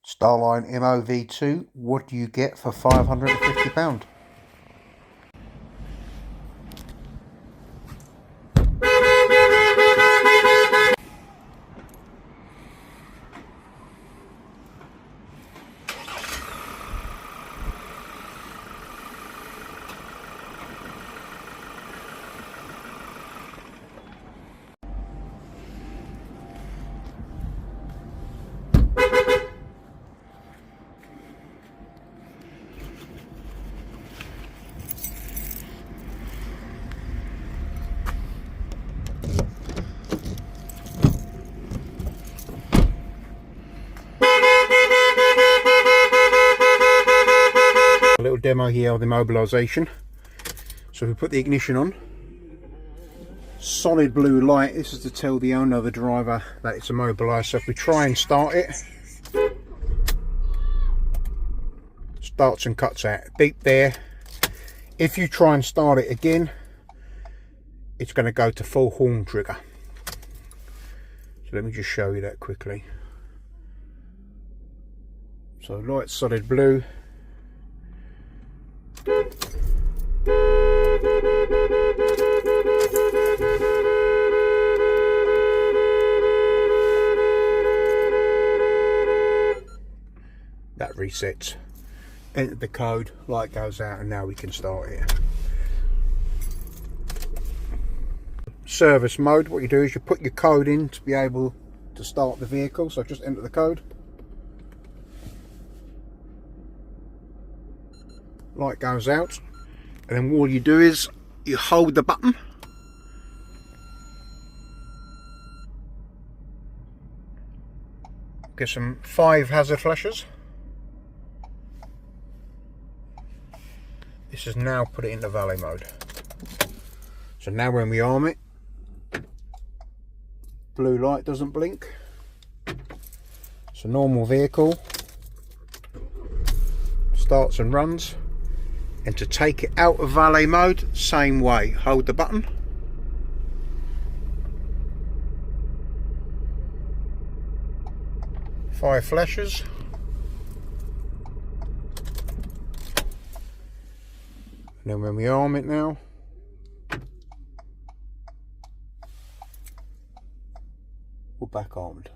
StarLine Immo V2, what do you get for £550? A little demo here of the immobilisation. So if we put the ignition on, solid blue light, this is to tell the owner of the driver that it's immobilised. So if we try and start it, starts and cuts out, beep there. If you try and start it again, it's going to go to full horn trigger. So let me just show you that quickly. So light solid blue. That resets. Enter the code, light goes out, and now we can start it. Service mode, what you do is you put your code in to be able to start the vehicle. So just enter the code. Light goes out, and then all you do is you hold the button, get some 5 hazard flashes. This is now put it into valet mode. So now when we arm it, blue light doesn't blink. It's a normal vehicle, starts and runs. And to take it out of valet mode, same way, hold the button, five flashes, and then when we arm it now, we're back armed.